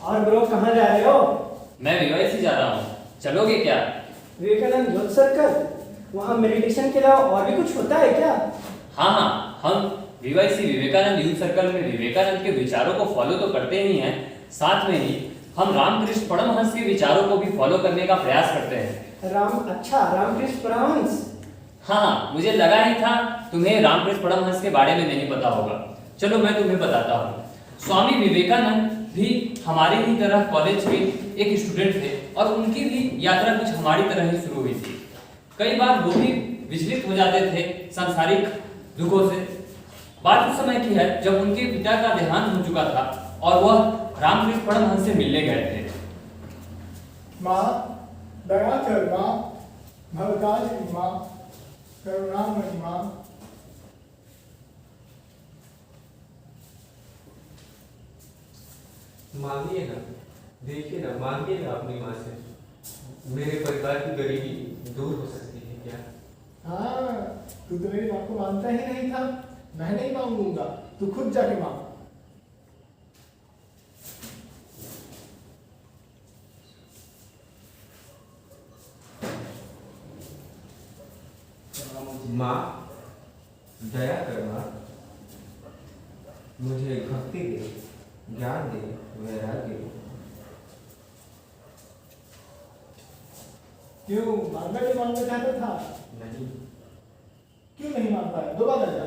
और ब्रो कहाँ जा रहे हो? मैं वीवाईसी जा रहा हूँ, चलोगे क्या? Vivekananda youth circle? वहाँ मेडिटेशन के अलावा और भी कुछ होता है क्या? हाँ हाँ, हम वीवाईसी विवेकानंद यूथ सर्कल में विवेकानंद के विचारों को फॉलो तो करते ही हैं, साथ में ही हम रामकृष्ण परमहंस के विचारों को भी फॉलो करने का प्रयास करते हैं। रामकृष्ण परमहंस? हाँ, मुझे लगा ही था तुम्हें रामकृष्ण परमहंस के बारे में नहीं पता होगा। चलो मैं तुम्हें बताता हूँ। स्वामी विवेकानंद भी हमारे ही तरह कॉलेज के एक स्टूडेंट थे और उनकी भी यात्रा कुछ हमारी तरह ही शुरू हुई थी। कई बार वो भी विचलित हो जाते थे सांसारिक दुखों से। बात उस समय की है जब उनके पिता का देहांत हो चुका था और वह रामकृष्ण परमहंस से मिलने गए थे। माँ दया कर माँ, भवतारिणी माँ, करुणामयी माँ। मांगिए ना, देखिए ना, मांगिए ना अपनी माँ से। मेरे परिवार की गरीबी दूर हो सकती है क्या? हाँ, तू तो मेरी माँ को मानता ही नहीं था। मैं नहीं मांगूंगा, तू खुद जाके मांग। माँ दया कर माँ, मुझे भक्ति दे, ज्ञान दे, वैराग्य दे। क्यों मांगना नहीं मांगना चाहता था? नहीं। क्यों नहीं मांग पाया? दोबारा जा।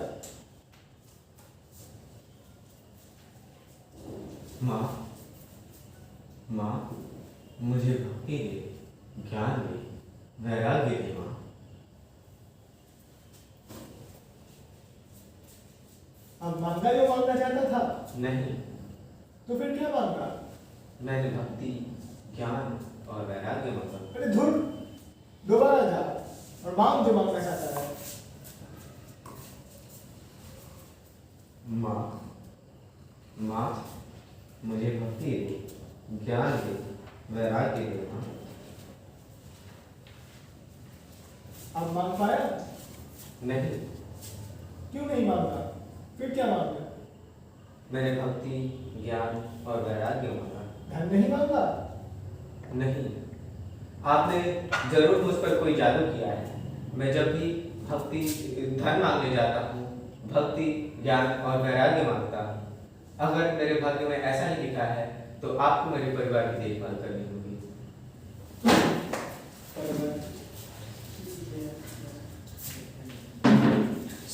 माँ माँ मुझे भक्ति दे, ज्ञान दे, वैराग्य दे माँ। अब मांगा जो मांगना चाहता था? नहीं। तो फिर क्या मांगा? मैंने भक्ति, ज्ञान और वैराग्य मांगा। अरे धुर, दोबारा जा और मांग जो मांगना चाहता है। माँ माँ मुझे भक्ति दे, ज्ञान दे, वैराग्य दे माँ। अब मांग पाया? नहीं। क्यों नहीं मांगा? फिर क्या मांगा? मैंने भक्ति, ज्ञान और वैराग्य मांगा। धन नहीं मांगा? नहीं। आपने जरूर मुझ पर कोई जादू किया है। मैं जब भी भक्ति धन मांगने जाता हूँ, भक्ति, ज्ञान और वैराग्य मांगता हूँ। अगर मेरे भाग्य में ऐसा ही लिखा है तो आपको मेरे परिवार की देखभाल करनी होगी।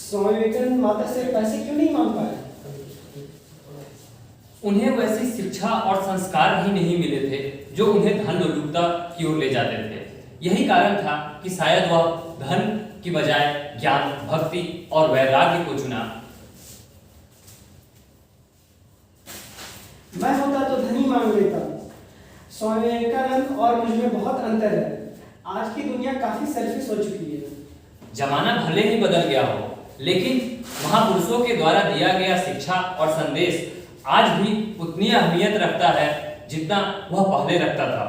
स्वामी विवेकानंद माता से पैसे क्यों नहीं मांग पाए? उन्हें वैसी शिक्षा और संस्कार ही नहीं मिले थे जो उन्हें धन और लोलुपता की ओर ले जाते थे। यही कारण था कि शायद वह धन की बजाय ज्ञान, भक्ति और वैराग्य को चुना। मैं होता तो धन ही मांग लेता। स्वामी विवेकानंद और मुझ में बहुत अंतर है। आज की दुनिया काफी सेल्फिश हो चुकी है। जमाना भले ही बदल गया हो, लेकिन महापुरुषों के द्वारा दिया गया शिक्षा और संदेश आज भी उतनी अहमियत रखता है जितना वह पहले रखता था।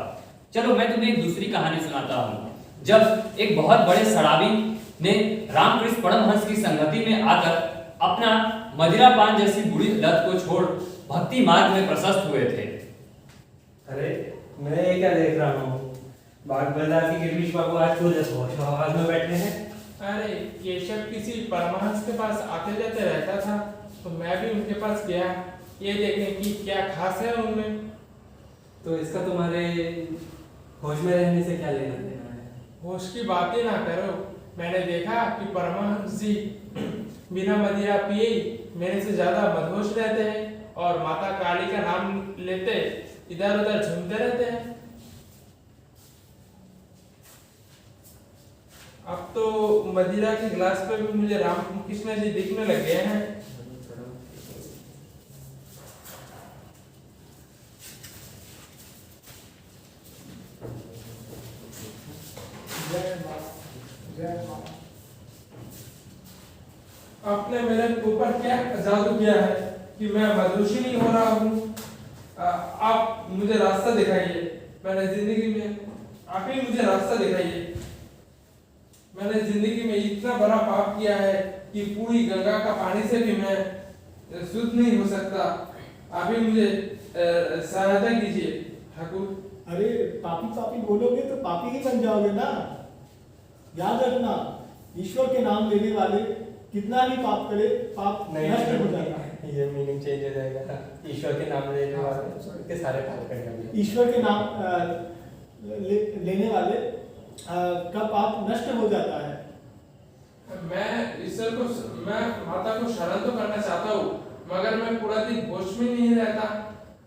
चलो मैं तुम्हें एक दूसरी कहानी सुनाता हूँ। जब एक बहुत बड़े शराबी ने रामकृष्ण परमहंस की संगति में आकर अपना मदिरा पान जैसी बुरी लत को छोड़ भक्ति मार्ग में प्रशस्त हुए थे। अरे मैं ये क्या देख रहा हूँ? बाग बाजार की गिरवीश बाबू आज खुद होश आवाज में बैठे हैं। अरे केशव किसी परमहंस के पास आते जाते रहता था, तो मैं भी उनके पास गया ये देखने की क्या खास है उनमें। तो इसका तुम्हारे होश में रहने से क्या लेना देना है? होश की बात ही ना करो। मैंने देखा कि परमहंस जी बिना मदिरा पिए मेरे से ज्यादा मदहोश रहते हैं और माता काली का नाम लेते इधर उधर झूमते रहते हैं। अब तो मदिरा के गिलास पे भी मुझे रामकृष्ण जी दिखने लग गए हैं। जय माँ, जय माँ। आपने मेरे ऊपर क्या जादू किया है कि मैं मदहोशी नहीं हो रहा हूँ? आप मुझे रास्ता दिखाइए। मैंने जिंदगी में आप ही मुझे रास्ता दिखाइए। मैंने जिंदगी में इतना बड़ा पाप किया है कि पूरी गंगा का पानी से भी मैं शुद्ध नहीं हो सकता। आप ही मुझे सहायता कीजिए ठाकुर। अरे पापी पापी बोलोगे तो पापी ही बन जाओगे ना। याद रखना, ईश्वर के नाम लेने वाले कितना भी पाप करे, पाप नष्ट हो जाता है। ये मीनिंग चेंज हो जाएगा। ईश्वर के नाम लेने वाले के सारे पाप कट जाएंगे। ईश्वर के नाम लेने वाले का पाप नष्ट हो जाता है। मैं माता को शरण तो करना चाहता हूँ, मगर मैं पूरा दिन होश में नहीं रहता।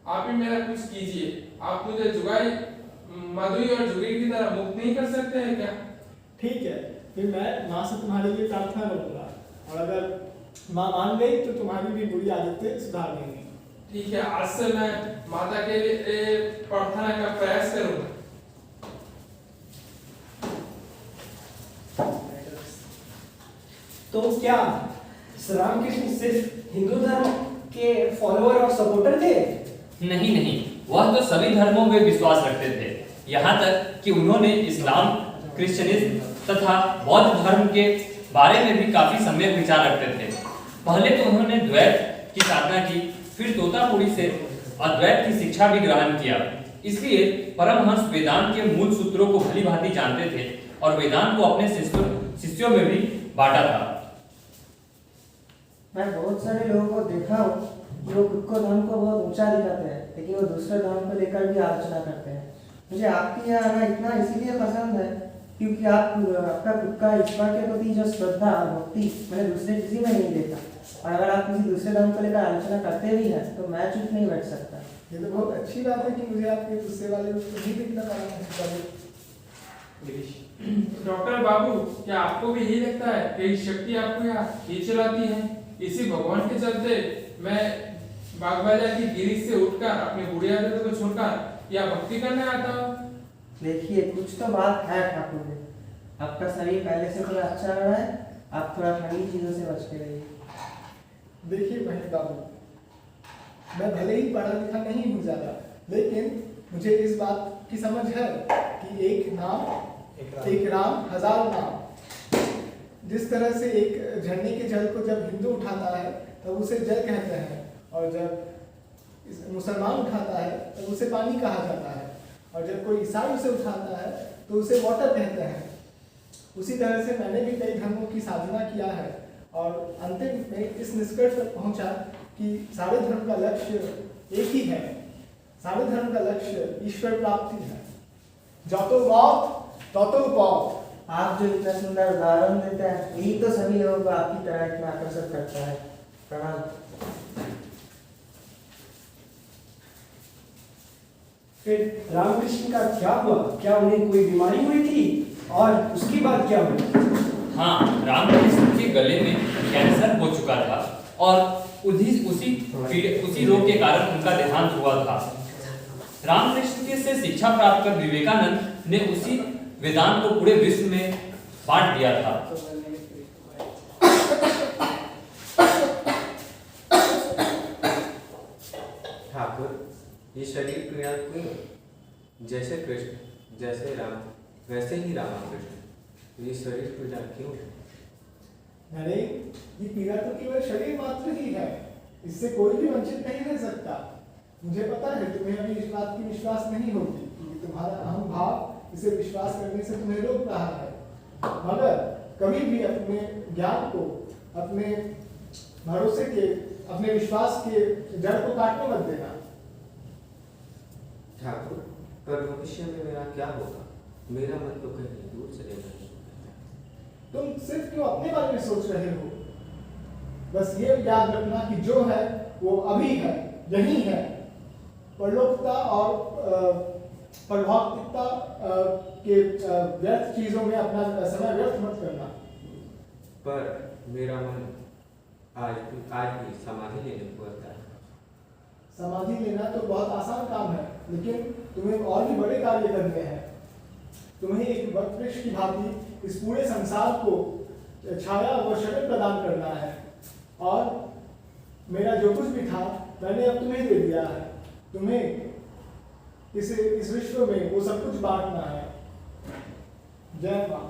आप ही मेरा कुछ कीजिए। आप मुझे जुगाई मधुई और जुगी की तरह मुक्त नहीं कर सकते हैं क्या? ठीक है, फिर मैं माँ से तुम्हारे लिए प्रार्थना करूंगा, और अगर माँ मान गई तो तुम्हारी भी बुरी आदतें सुधार देंगी। ठीक है, आज से मैं माता के लिए प्रार्थना का प्रयास करूंगा। तो क्या रामकृष्ण सिर्फ हिंदू धर्म के फॉलोअर और सपोर्टर थे? नहीं नहीं, वह तो सभी धर्मों में विश्वास रखते थे। यहाँ तक कि उन्होंने इस्लाम, क्रिश्चियनिज्म तथा बौद्ध धर्म के बारे में भी काफी सम्यक विचार रखते थे। पहले तो उन्होंने द्वैत की साधना की, फिर तोतापुरी से अद्वैत की शिक्षा भी ग्रहण किया। इसलिए परमहंस वेदांत के मूल सूत्रों को भली भांति जानते थे और वेदांत को अपने शिष्यों में भी बांटा था। मैं बहुत सारे लोगों को देखा हूँ कि वो खुद को धर्म को बहुत ऊंचा दिखाते हैं, लेकिन वो दूसरे धर्म को लेकर भी आलोचना करते हैं। मुझे आपके यहाँ आना इतना इसीलिए पसंद है क्योंकि आपका खुद का ईश्वर के प्रति जो श्रद्धा और भक्ति मैंने दूसरे किसी में नहीं देखा, और अगर आप किसी दूसरे धर्म को लेकर आलोचना करते भी हैं तो मैं चुप नहीं बैठ सकता। ये तो बहुत अच्छी बात है कि मुझे आपके गुस्से वाले नहीं दिखना पड़ा। डॉक्टर बाबू, क्या आपको भी यही लगता है कि शक्ति आपको यहाँ खींच लाती है? इसी भगवान के चलते मैं बागबाजार की गिरी से उठकर अपनी बुरी आदतों को छोड़कर या भक्ति करने आता हूँ। देखिए, कुछ तो बात है ठाकुर जी, आपका शरीर पहले से थोड़ा अच्छा लग रहा है, आप थोड़ा ठंडी चीजों से बच के रहिए। देखिए महेश बाबू, मैं भले ही पढ़ा लिखा नहीं हूँ ज्यादा, लेकिन मुझे इस बात की समझ है कि एक राम हजार नाम। जिस तरह से एक झरने के जल को जब हिंदू उठाता है तब उसे जल कहते हैं, और जब मुसलमान उठाता है तब उसे पानी कहा जाता है, और जब कोई ईसाई उसे उठाता है तो उसे वाटर कहते हैं। उसी तरह से मैंने भी कई धर्मों की साधना किया है और अंतिम में इस निष्कर्ष पर पहुंचा कि सारे धर्म का लक्ष्य एक ही है। सारे धर्म का लक्ष्य ईश्वर प्राप्ति है। जातो मौत ततो पौत। आप जो इतना सुंदर उदाहरण देते हैं, यही तो सभी लोगों को आपकी तरह इतना आकर्षित करता है। प्रणाम। फिर रामकृष्ण का क्या हुआ? क्या उन्हें कोई बीमारी हुई थी और उसके बाद क्या हुआ? हाँ, रामकृष्ण के गले में कैंसर हो चुका था और उसी रोग के कारण उनका देहांत हुआ था। रामकृष्ण के से शिक्षा प्राप्त कर विवेकानंद ने उसी वेदांत को पूरे विश्व में बांट दिया था। ठाकुर, ये शरीर पीड़ा क्यों? जैसे कृष्ण, जैसे राम, वैसे ही रामकृष्ण, ये शरीर पीड़ा क्यों? अरे ये पीड़ा तो केवल शरीर मात्र ही है, इससे कोई भी वंचित नहीं रह सकता। मुझे पता है तुम्हें अभी इस बात की विश्वास नहीं होगी क्योंकि तुम्हारा अहम भाव इसे विश्वास करने से तुम्हें रोक रहा है, मगर कभी भी अपने ज्ञान को, अपने भरोसे के, अपने विश्वास के जड़ को काटने मत देना। ठाकुर, पर भविष्य में मेरा क्या होगा? मेरा मन तो कहीं दूर चले जाए। तुम सिर्फ क्यों अपने बारे में सोच रहे हो? बस ये याद रखना कि जो है वो अभी है, यही है। परलौकिकता और परभौतिकता के व्यर्थ चीजों में अपना समय व्यर्थ मत करना। पर मेरा मन आज भी समाधि लेने को आता है। समाधि लेना तो बहुत आसान काम है, लेकिन तुम्हें और भी बड़े कार्य करने हैं। तुम्हें एक वटवृक्ष की भांति इस पूरे संसार को छाया व शरण प्रदान करना है, और मेरा जो कुछ भी था मैंने अब तुम्हें दे दिया है। तुम्हें इस विश्व में वो सब कुछ बांटना है। जय मां।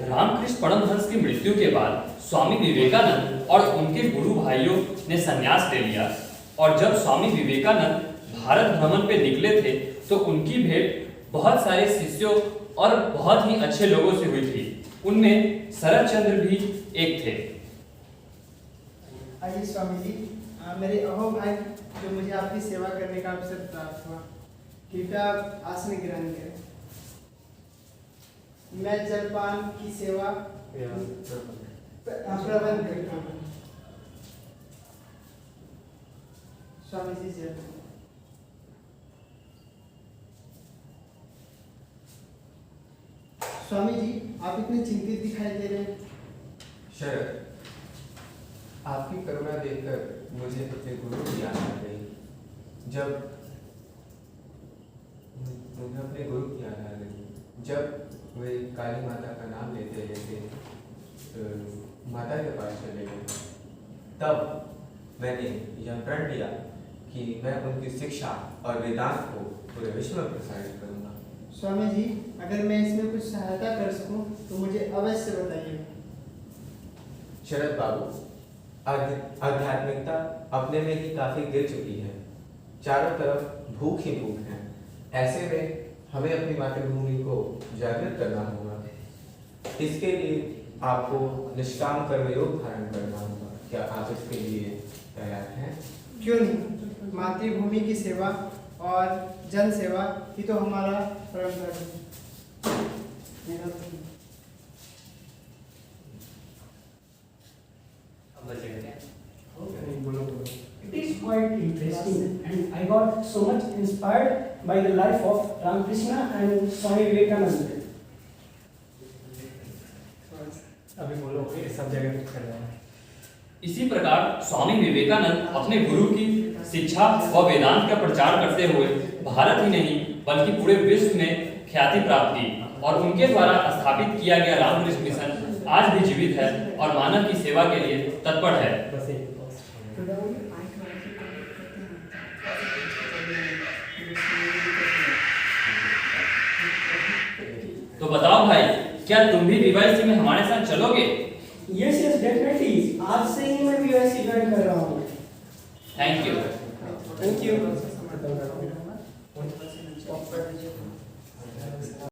रामकृष्ण परमहंस की मृत्यु के बाद स्वामी विवेकानंद और उनके गुरु भाइयों ने संन्यास ले लिया। और जब स्वामी विवेकानंद भारत भ्रमण पे निकले थे तो उनकी भेंट बहुत सारे शिष्यों और बहुत ही अच्छे लोगों से हुई थी। उनमें शरद चंद्र भी एक थे। आइए स्वामी जी, मेरे अहो भाई जो मुझे आपकी सेवा करने का अवसर प्राप्त हुआ, कृपया आसन ग्रहण करें। मैं जलपान की सेवा प्रबंध करता हूँ। स्वामी जी जय। स्वामी जी, आप इतने चिंतित दिखाई दे रहे हैं। शरद, आपकी करुणा देखकर मुझे अपने गुरु की याद आ गई। जब मुझे अपने गुरु की याद आ गई जब वे काली माता का नाम लेते लेते माता के पास चले गए, तब मैंने यह प्रण लिया कि मैं उनकी शिक्षा और वेदांत को पूरे विश्व में प्रसारित करूंगा। स्वामी जी, अगर मैं इसमें कुछ सहायता कर सकूं तो मुझे अवश्य बताइए। शरद बाबू, आध्यात्मिकता अपने में ही काफी गिर चुकी है। चारों तरफ भूख ही भूख है। ऐसे में हमें अपनी मातृभूमि को जागृत करना होगा। इसके लिए आपको निष्काम कर्मयोग धारण करना होगा। क्या आप इसके लिए तैयार हैं? क्यों नहीं, मातृभूमि की सेवा और जन सेवा ही तो हमारा परम धर्म है। It is quite interesting, and I got so much inspired by the life of Ramakrishna and Swami Vivekananda. अभी बोलो कि सब जगह कुछ कर रहे हैं। इसी प्रकार स्वामी विवेकानंद अपने गुरु की शिक्षा व वेदांत का प्रचार करते हुए भारत ही नहीं बल्कि पूरे विश्व में ख्याति प्राप्त की। और उनके द्वारा स्थापित किया गया रामकृष्ण मिशन आज भी जीवित है और मानव की सेवा के लिए तत्पर है। बस एक तो बताओ भाई, क्या तुम भी बीवाईसी में हमारे साथ चलोगे? Yes, yes, definitely. आज से ही मैं BYC ज्वाइन कर रहा हूँ। Thank you. Thank you.